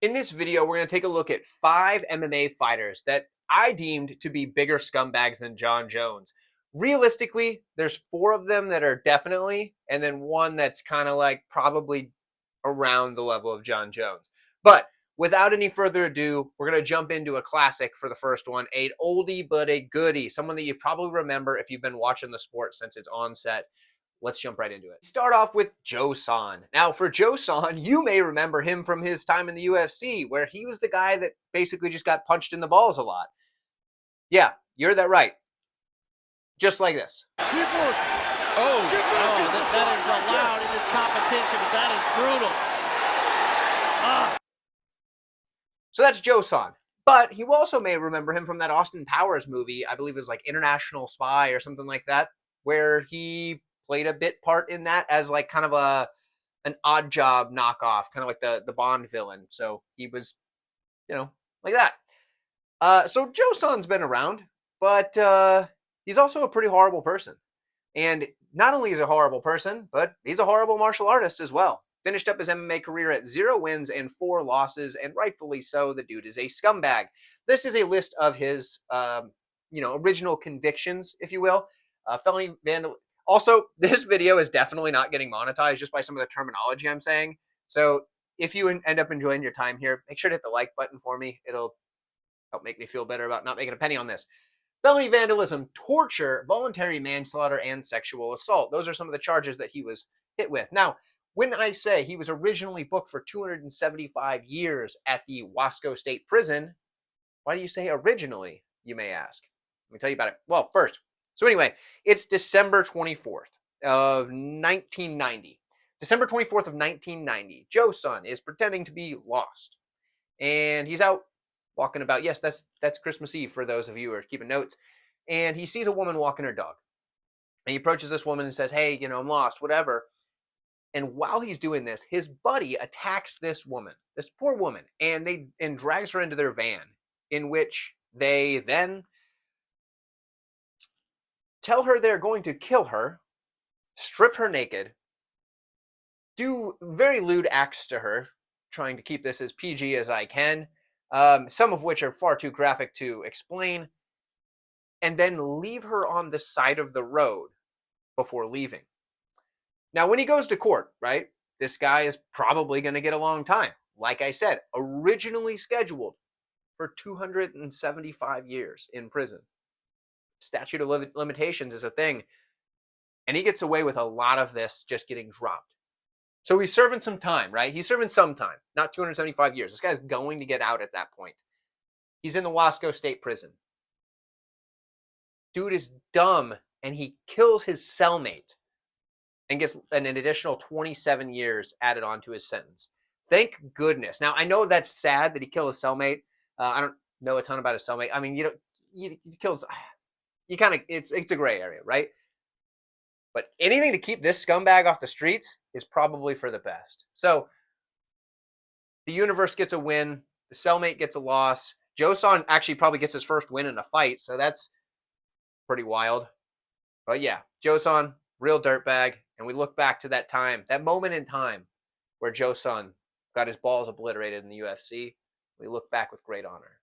In this video, we're going to take a look at 5 MMA fighters that I deemed to be bigger scumbags than John Jones. Realistically, there's 4 of them that are definitely, and then one that's kind of like probably around the level of John Jones. But without any further ado, we're going to jump into a classic for the first one, an oldie but a goodie, someone that you probably remember if you've been watching the sport since its onset. Let's jump right into it. Start off with Joe Son. Now, for Joe Son, you may remember him from his time in the UFC, where he was the guy that basically just got punched in the balls a lot. Yeah, you heard that right. Just like this. That is allowed in this competition. That is brutal. So that's Joe Son. But you also may remember him from that Austin Powers movie, I believe it was like International Spy or something like that, where he played a bit part in that as like kind of an odd job knockoff, kind of like the Bond villain. So he was, like that. So Joe Son's been around, but he's also a pretty horrible person. And not only is he a horrible person, but he's a horrible martial artist as well. Finished up his MMA career at 0 wins and 4 losses, and rightfully so. The dude is a scumbag. This is a list of his, original convictions, if you will. Felony vandal. Also, this video is definitely not getting monetized just by some of the terminology I'm saying. So if you end up enjoying your time here, make sure to hit the like button for me. It'll help make me feel better about not making a penny on this. Felony vandalism, torture, voluntary manslaughter, and sexual assault. Those are some of the charges that he was hit with. Now, when I say he was originally booked for 275 years at the Wasco State Prison, why do you say originally, you may ask? Let me tell you about it. Well, first, so anyway, it's December 24th of 1990. December 24th of 1990. Joe Son is pretending to be lost. And he's out walking about. Yes, that's Christmas Eve for those of you who are keeping notes. And he sees a woman walking her dog. And he approaches this woman and says, hey, I'm lost, whatever. And while he's doing this, his buddy attacks this woman, this poor woman, and drags her into their van, in which they then tell her they're going to kill her, strip her naked, do very lewd acts to her, trying to keep this as PG as I can, some of which are far too graphic to explain, and then leave her on the side of the road before leaving. Now, when he goes to court, right, this guy is probably going to get a long time. Like I said, originally scheduled for 275 years in prison. Statute of limitations is a thing. And he gets away with a lot of this just getting dropped. So he's serving some time, right? He's serving some time, not 275 years. This guy's going to get out at that point. He's in the Wasco State Prison. Dude is dumb, and he kills his cellmate and gets an additional 27 years added onto his sentence. Thank goodness. Now, I know that's sad that he killed his cellmate. I don't know a ton about his cellmate. I mean, he kills, it's a gray area, right? But anything to keep this scumbag off the streets is probably for the best. So the universe gets a win. The cellmate gets a loss. Joe Son actually probably gets his first win in a fight, so that's pretty wild. But yeah, Joe Son, real dirtbag. And we look back to that time, that moment in time where Joe Son got his balls obliterated in the UFC. We look back with great honor.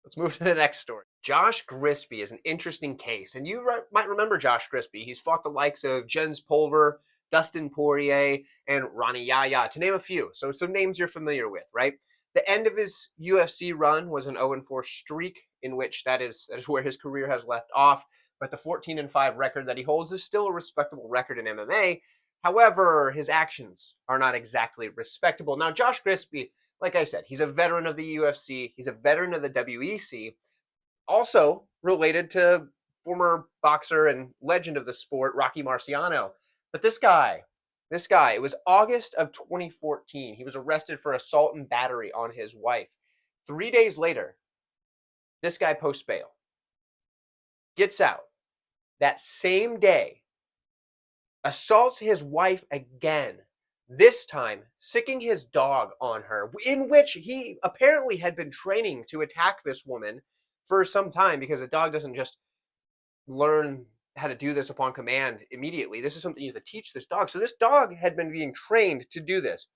Let's move to the next story. Josh Grisby is an interesting case. And you might remember Josh Grisby. He's fought the likes of Jens Pulver, Dustin Poirier, and Ronnie Yaya, to name a few. So some names you're familiar with, right? The end of his UFC run was an 0-4 streak, in which that is where his career has left off. But the 14-5 record that he holds is still a respectable record in MMA. However, his actions are not exactly respectable. Now, Josh Grisby, like I said, he's a veteran of the UFC. He's a veteran of the WEC. Also related to former boxer and legend of the sport, Rocky Marciano. But this guy, it was August of 2014. He was arrested for assault and battery on his wife. 3 days later, this guy posts bail. Gets out. That same day, assaults his wife again, this time sicking his dog on her, in which he apparently had been training to attack this woman for some time, because a dog doesn't just learn how to do this upon command immediately. This is something you have to teach this dog. So this dog had been being trained to do this.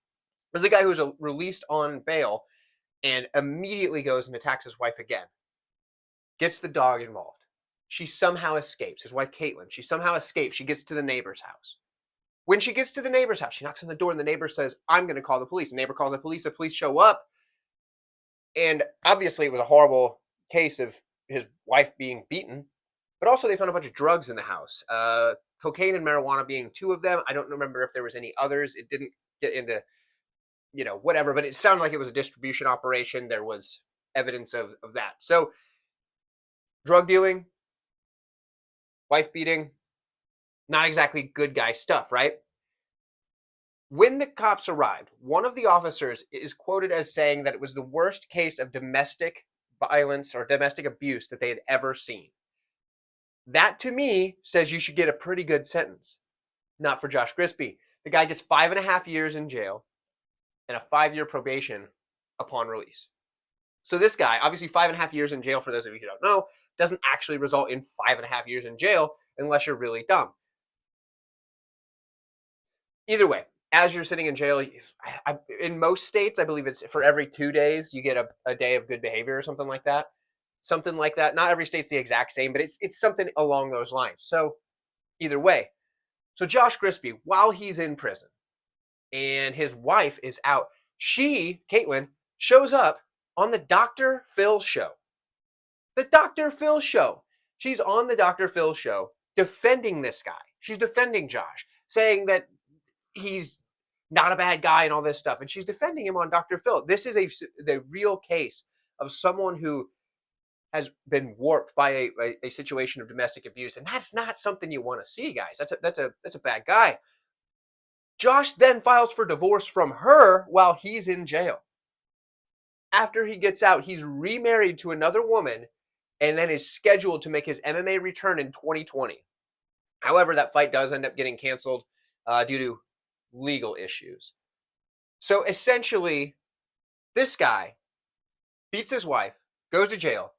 There's a guy who was released on bail and immediately goes and attacks his wife again. Gets the dog involved. She somehow escapes. His wife, Caitlin, she somehow escapes. She gets to the neighbor's house. When she gets to the neighbor's house, she knocks on the door and the neighbor says, I'm going to call the police. The neighbor calls the police show up. And obviously it was a horrible case of his wife being beaten, but also they found a bunch of drugs in the house. Cocaine and marijuana being two of them. I don't remember if there was any others. It didn't get into, whatever, but it sounded like it was a distribution operation. There was evidence of that. So drug dealing, wife beating, not exactly good guy stuff, right? When the cops arrived, one of the officers is quoted as saying that it was the worst case of domestic violence or domestic abuse that they had ever seen. That to me says you should get a pretty good sentence. Not for Josh Grisby. The guy gets 5.5 years in jail and a 5-year probation upon release. So this guy, obviously 5.5 years in jail, for those of you who don't know, doesn't actually result in 5.5 years in jail unless you're really dumb. Either way, as you're sitting in jail, in most states, I believe it's for every 2 days, you get a day of good behavior or something like that. Something like that. Not every state's the exact same, but it's something along those lines. So either way. So Josh Grisby, while he's in prison and his wife is out, she, Caitlin, shows up on the Dr. Phil show. The Dr. Phil show. She's on the Dr. Phil show defending this guy. She's defending Josh, saying that he's not a bad guy and all this stuff. And she's defending him on Dr. Phil. This is the real case of someone who has been warped by a situation of domestic abuse. And that's not something you want to see, guys. That's a bad guy. Josh then files for divorce from her while he's in jail. After he gets out, he's remarried to another woman and then is scheduled to make his MMA return in 2020. However, that fight does end up getting canceled due to legal issues. So essentially, this guy beats his wife, goes to jail,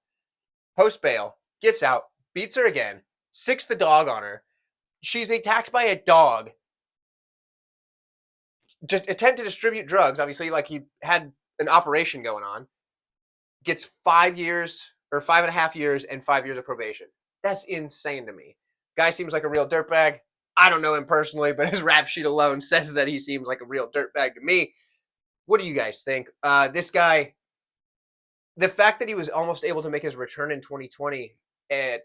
post bail, gets out, beats her again, sicks the dog on her. She's attacked by a dog. Just attempt to distribute drugs, obviously, like he had an operation going on. Gets 5 years or 5.5 years and 5 years of probation. That's insane to me. Guy seems like a real dirtbag. I don't know him personally, but his rap sheet alone says that he seems like a real dirtbag to me. What do you guys think? This guy, the fact that he was almost able to make his return in 2020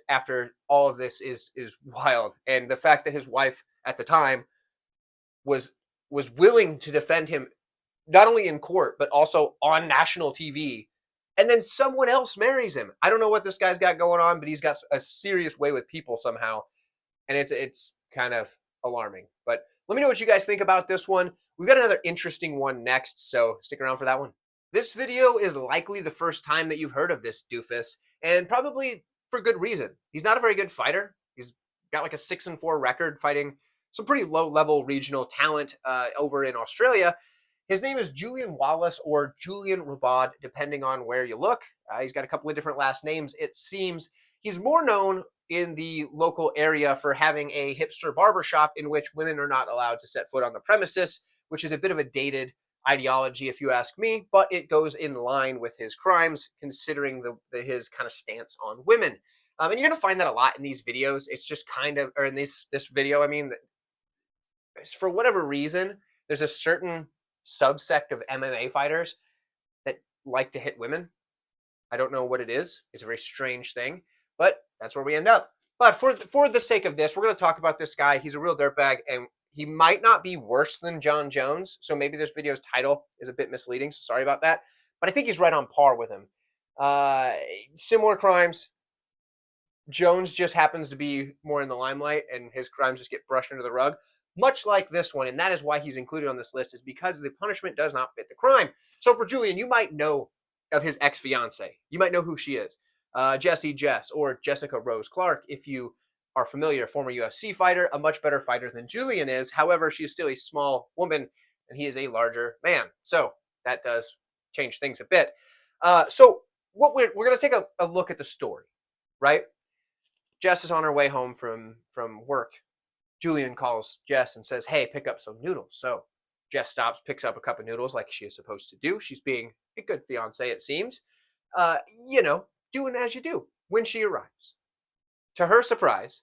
after all of this is wild. And the fact that his wife at the time was willing to defend him, not only in court, but also on national TV. And then someone else marries him. I don't know what this guy's got going on, but he's got a serious way with people somehow. And it's kind of alarming. But let me know what you guys think about this one. We've got another interesting one next, so stick around for that one. This video is likely the first time that you've heard of this doofus, and probably for good reason. He's not a very good fighter. He's got like a 6-4 record fighting some pretty low-level regional talent over in Australia. His name is Julian Wallace or Julian Rabad, depending on where you look. He's got a couple of different last names, it seems. He's more known in the local area for having a hipster barbershop in which women are not allowed to set foot on the premises, which is a bit of a dated ideology, if you ask me, but it goes in line with his crimes, considering his kind of stance on women. And you're going to find that a lot in these videos. It's just kind of, or in this video, I mean, for whatever reason, there's a certain subsect of MMA fighters that like to hit women. I don't know what it is. It's a very strange thing, but that's where we end up. But for the sake of this, we're going to talk about this guy. He's a real dirtbag, and he might not be worse than John Jones, so maybe this video's title is a bit misleading, so sorry about that. But I think he's right on par with him. Similar crimes. Jones just happens to be more in the limelight, and his crimes just get brushed under the rug, much like this one, and that is why he's included on this list, is because the punishment does not fit the crime. So for Julian, you might know of his ex-fiancée. You might know who she is. Jessie Jess, or Jessica Rose Clark, if you are familiar, former UFC fighter, a much better fighter than Julian is. However, she is still a small woman, and he is a larger man. So that does change things a bit. So what we're going to take a look at the story, right? Jess is on her way home from work. Julian calls Jess and says, hey, pick up some noodles. So Jess stops, picks up a cup of noodles like she is supposed to do. She's being a good fiance, it seems. Doing as you do. When she arrives, to her surprise,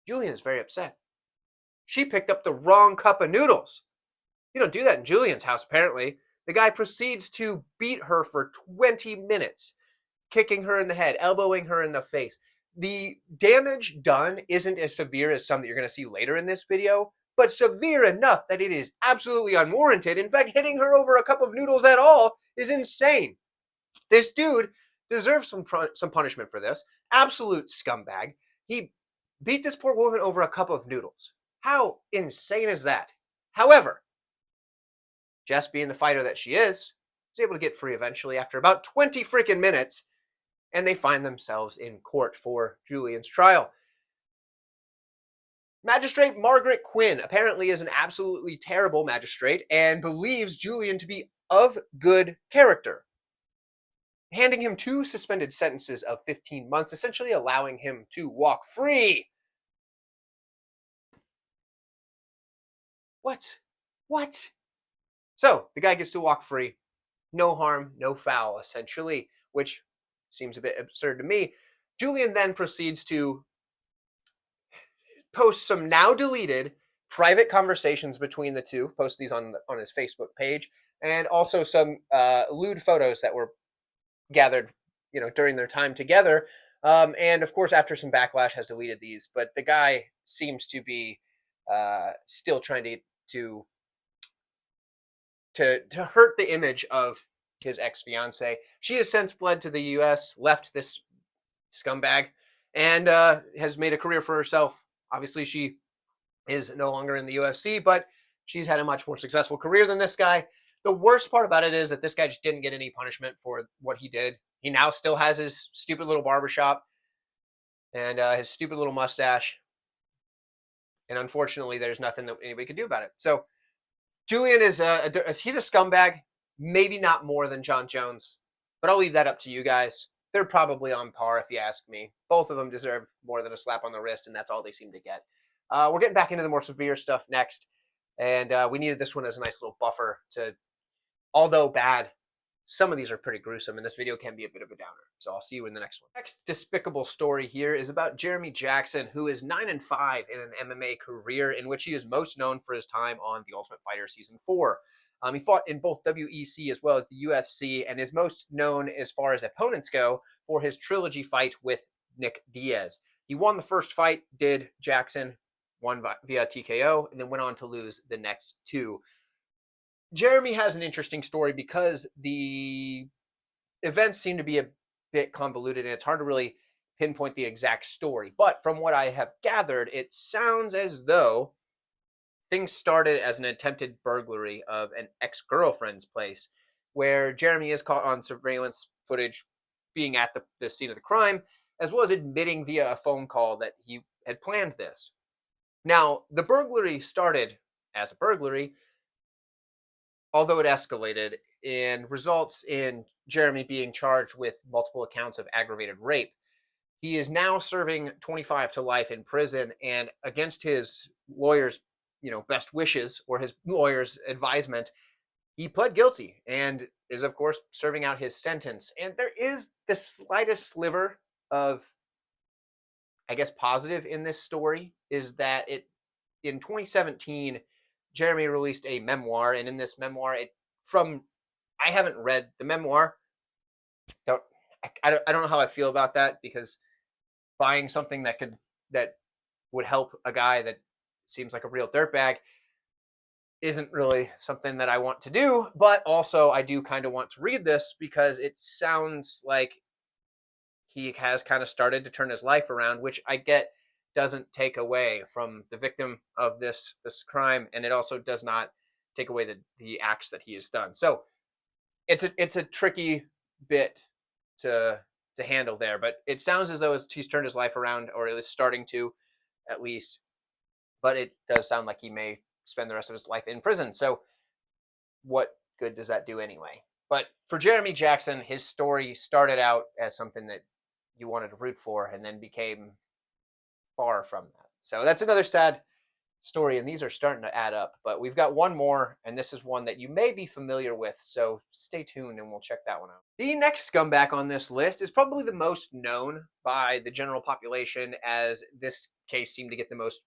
Julian is very upset. She picked up the wrong cup of noodles. You don't do that in Julian's house, apparently. The guy proceeds to beat her for 20 minutes, kicking her in the head, elbowing her in the face. The damage done isn't as severe as some that you're going to see later in this video, but severe enough that it is absolutely unwarranted. In fact, hitting her over a cup of noodles at all is insane. This dude deserves some punishment for this. Absolute scumbag. He beat this poor woman over a cup of noodles. How insane is that? However, Jess, being the fighter that she is able to get free eventually after about 20 freaking minutes, and they find themselves in court for Julian's trial. Magistrate Margaret Quinn apparently is an absolutely terrible magistrate and believes Julian to be of good character, handing him 2 suspended sentences of 15 months, essentially allowing him to walk free. What? So, the guy gets to walk free. No harm, no foul, essentially, which seems a bit absurd to me. Julian then proceeds to post some now deleted private conversations between the two, post these on his Facebook page, and also some lewd photos that were gathered, during their time together. And of course, after some backlash, has deleted these. But the guy seems to be still trying to hurt the image of his ex-fiance. She has since fled to the U.S., left this scumbag, and has made a career for herself. Obviously, she is no longer in the UFC, but she's had a much more successful career than this guy. The worst part about it is that this guy just didn't get any punishment for what he did. He now still has his stupid little barbershop and his stupid little mustache. And unfortunately, there's nothing that anybody could do about it. So Julian he's a scumbag, maybe not more than John Jones, but I'll leave that up to you guys. They're probably on par if you ask me. Both of them deserve more than a slap on the wrist, and that's all they seem to get. We're getting back into the more severe stuff next, and we needed this one as a nice little buffer to, although bad, some of these are pretty gruesome, and this video can be a bit of a downer. So I'll see you in the next one. Next despicable story here is about Jeremy Jackson, who is 9-5 in an MMA career in which he is most known for his time on The Ultimate Fighter Season 4. He fought in both WEC as well as the UFC, and is most known as far as opponents go for his trilogy fight with Nick Diaz. He won the first fight, Jackson, won via TKO, and then went on to lose the next 2. Jeremy has an interesting story because the events seem to be a bit convoluted, and it's hard to really pinpoint the exact story. But from what I have gathered, it sounds as though things started as an attempted burglary of an ex-girlfriend's place, where Jeremy is caught on surveillance footage being at the scene of the crime, as well as admitting via a phone call that he had planned this. Now, the burglary started as a burglary, although it escalated and results in Jeremy being charged with multiple accounts of aggravated rape. He is now serving 25 to life in prison, and against his lawyer's best wishes or his lawyer's advisement, he pled guilty and is, of course, serving out his sentence. And there is the slightest sliver of, I guess, positive in this story, is that in 2017, Jeremy released a memoir, and in this memoir, I haven't read the memoir. I don't know how I feel about that, because buying something that would help a guy that seems like a real dirtbag isn't really something that I want to do. But also, I do kind of want to read this because it sounds like he has kind of started to turn his life around, which I get doesn't take away from the victim of this crime, and it also does not take away the acts that he has done. So it's a tricky bit to handle there, but it sounds as though he's turned his life around, or at least starting to, at least. But it does sound like he may spend the rest of his life in prison. So what good does that do anyway? But for Jeremy Jackson, his story started out as something that you wanted to root for, and then became far from that. So that's another sad story, and these are starting to add up. But we've got one more, and this is one that you may be familiar with, so stay tuned and we'll check that one out. The next scumbag on this list is probably the most known by the general population, as this case seemed to get the most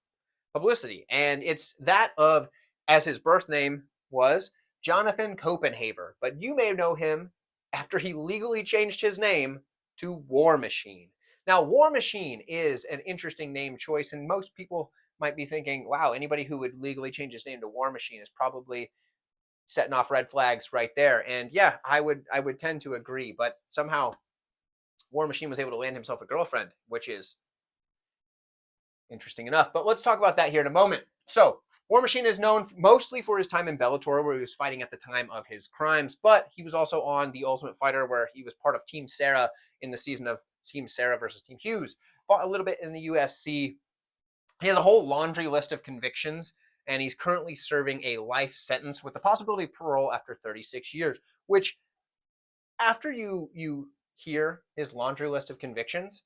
publicity, and it's that of, as his birth name was, Jonathan Copenhaver. But you may know him after he legally changed his name to War Machine. Now, War Machine is an interesting name choice, and most people might be thinking, wow, anybody who would legally change his name to War Machine is probably setting off red flags right there. And yeah, I would tend to agree, but somehow War Machine was able to land himself a girlfriend, which is interesting enough. But let's talk about that here in a moment. So, War Machine is known mostly for his time in Bellator, where he was fighting at the time of his crimes, but he was also on The Ultimate Fighter, where he was part of Team Sarah in the season of Team Sarah versus Team Hughes. Fought a little bit in the UFC. He has a whole laundry list of convictions, and he's currently serving a life sentence with the possibility of parole after 36 years, which, after you hear his laundry list of convictions,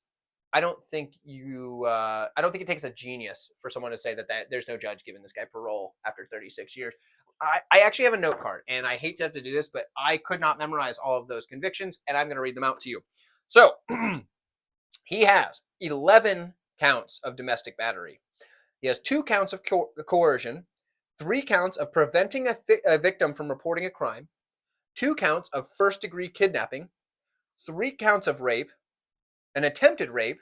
I don't think it takes a genius for someone to say that there's no judge giving this guy parole after 36 years. I actually have a note card, and I hate to have to do this, but I could not memorize all of those convictions, and I'm going to read them out to you. So, he has 11 counts of domestic battery. He has 2 counts of coercion, 3 counts of preventing a victim from reporting a crime, 2 counts of first-degree kidnapping, 3 counts of rape, an attempted rape,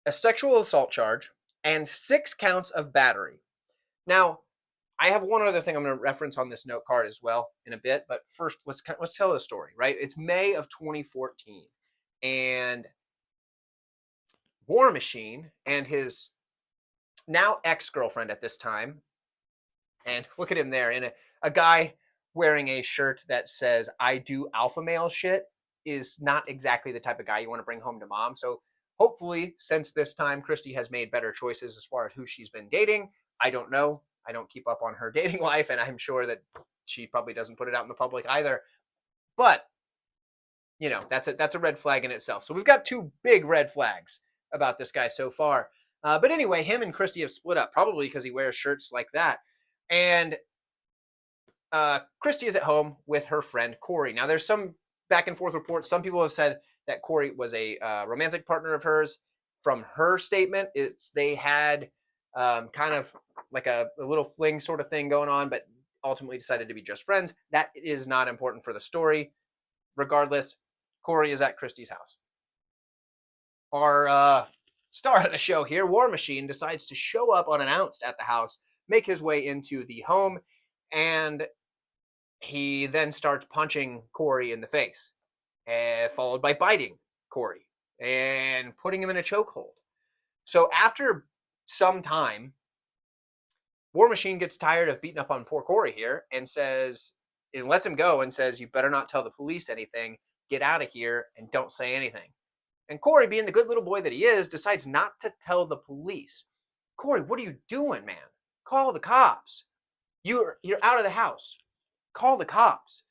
a sexual assault charge, and 6 counts of battery. Now, I have one other thing I'm going to reference on this note card as well in a bit, but first, let's tell the story, right? It's May of 2014, and War Machine and his now ex-girlfriend at this time, and look at him there, in a guy wearing a shirt that says, "I do alpha male shit," is not exactly the type of guy you want to bring home to mom. So hopefully, since this time, Christy has made better choices as far as who she's been dating. I don't know. I don't keep up on her dating life, and I'm sure that she probably doesn't put it out in the public either. But, you know, that's a red flag in itself. So we've got 2 big red flags about this guy so far. But anyway, him and Christy have split up, probably because he wears shirts like that. And Christy is at home with her friend Corey. Now, there's some back and forth reports. Some people have said that Corey was a romantic partner of hers. From her statement, they had kind of like a little fling sort of thing going on, but ultimately decided to be just friends. That is not important for the story. Regardless, Corey is at Christy's house. Our star of the show here, War Machine, decides to show up unannounced at the house, make his way into the home, and he then starts punching Corey in the face, followed by biting Corey and putting him in a chokehold. So after some time, War Machine gets tired of beating up on poor Corey here and lets him go and says, "You better not tell the police anything. Get out of here and don't say anything." And Corey, being the good little boy that he is, decides not to tell the police. "Corey, what are you doing, man? Call the cops. You're out of the house. Call the cops."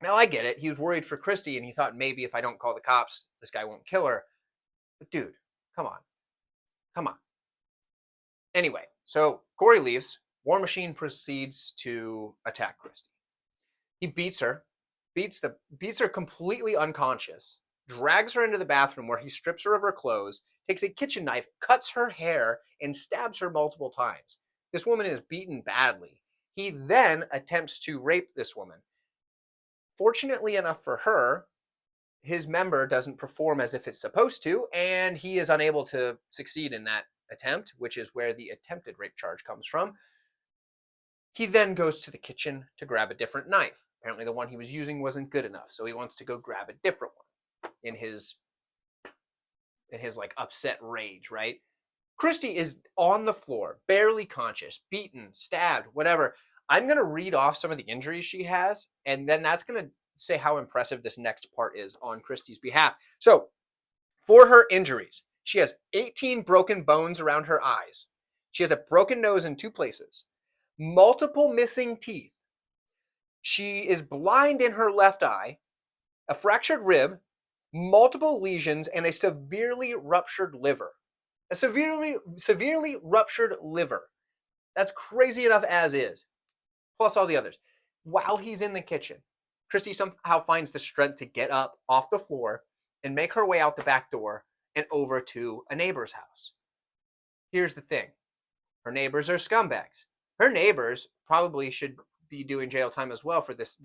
Now, I get it. He was worried for Christy, and he thought maybe if I don't call the cops, this guy won't kill her. But dude, come on. Come on. Anyway, so Corey leaves. War Machine proceeds to attack Christy. He beats her, beats her completely unconscious, drags her into the bathroom where he strips her of her clothes, takes a kitchen knife, cuts her hair, and stabs her multiple times. This woman is beaten badly. He then attempts to rape this woman. Fortunately enough for her, his member doesn't perform as if it's supposed to, and he is unable to succeed in that attempt, which is where the attempted rape charge comes from. He then goes to the kitchen to grab a different knife. Apparently the one he was using wasn't good enough, so he wants to go grab a different one in his like upset rage, right? Christy is on the floor, barely conscious, beaten, stabbed, whatever. I'm going to read off some of the injuries she has, and then that's going to say how impressive this next part is on Christy's behalf. So, for her injuries, she has 18 broken bones around her eyes. She has a broken nose in 2 places, multiple missing teeth. She is blind in her left eye, a fractured rib, multiple lesions, and a severely ruptured liver. A severely ruptured liver. That's crazy enough as is. Plus all the others. While he's in the kitchen, Christy somehow finds the strength to get up off the floor and make her way out the back door and over to a neighbor's house. Here's the thing. Her neighbors are scumbags. Her neighbors probably should be doing jail time as well for this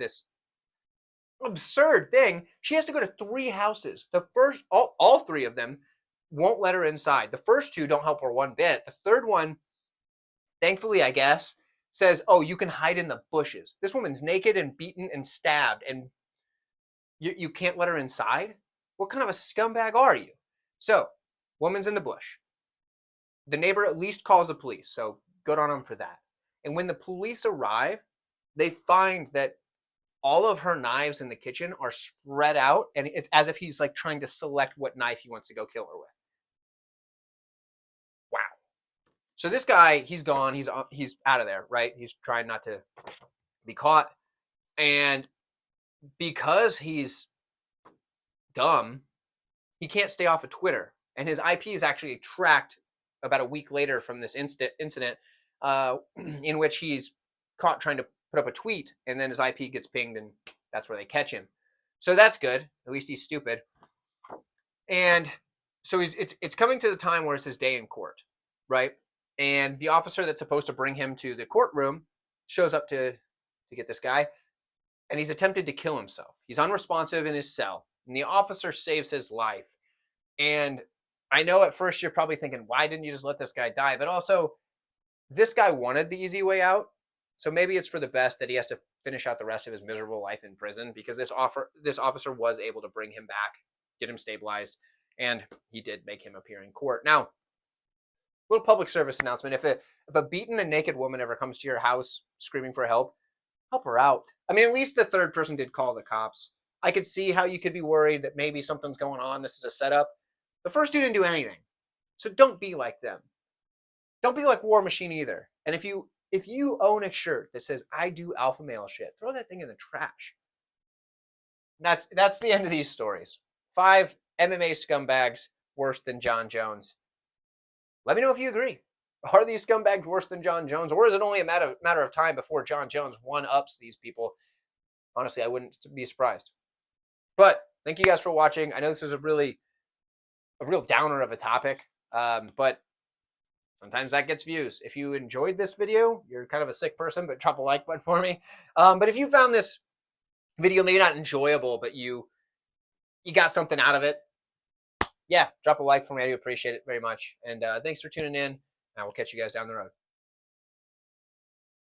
absurd thing. She has to go to 3 houses. The first, all 3 of them won't let her inside. The first 2 don't help her one bit. The third one, thankfully, I guess, says, oh, you can hide in the bushes. This woman's naked and beaten and stabbed, and you can't let her inside? What kind of a scumbag are you? So, woman's in the bush. The neighbor at least calls the police, so good on him for that. And when the police arrive, they find that all of her knives in the kitchen are spread out, and it's as if he's like trying to select what knife he wants to go kill her with. Wow. So this guy, he's gone. He's out of there, right? He's trying not to be caught. And because he's dumb, he can't stay off of Twitter. And his IP is actually tracked about a week later from this incident in which he's caught trying to put up a tweet, and then his IP gets pinged, and that's where they catch him. So that's good. At least he's stupid. And so it's coming to the time where it's his day in court, right? And the officer that's supposed to bring him to the courtroom shows up to get this guy, and he's attempted to kill himself. He's unresponsive in his cell, and the officer saves his life. And I know at first you're probably thinking, why didn't you just let this guy die? But also, this guy wanted the easy way out. So maybe it's for the best that he has to finish out the rest of his miserable life in prison, because this officer was able to bring him back, get him stabilized, and he did make him appear in court. Now, little public service announcement. If a beaten and naked woman ever comes to your house screaming for help her out. I mean, at least the third person did call the cops. I could see how you could be worried that maybe something's going on. This is a setup. The first 2 didn't do anything. So don't be like them. Don't be like War Machine either. And if you own a shirt that says, I do alpha male shit, throw that thing in the trash. That's the end of these stories. 5 MMA scumbags worse than John Jones. Let me know if you agree. Are these scumbags worse than John Jones? Or is it only a matter of time before John Jones one-ups these people? Honestly, I wouldn't be surprised. But thank you guys for watching. I know this was a real downer of a topic, but sometimes that gets views. If you enjoyed this video, you're kind of a sick person, but drop a like button for me. But if you found this video maybe not enjoyable, but you got something out of it, yeah, drop a like for me. I do appreciate it very much. And thanks for tuning in. I will catch you guys down the road.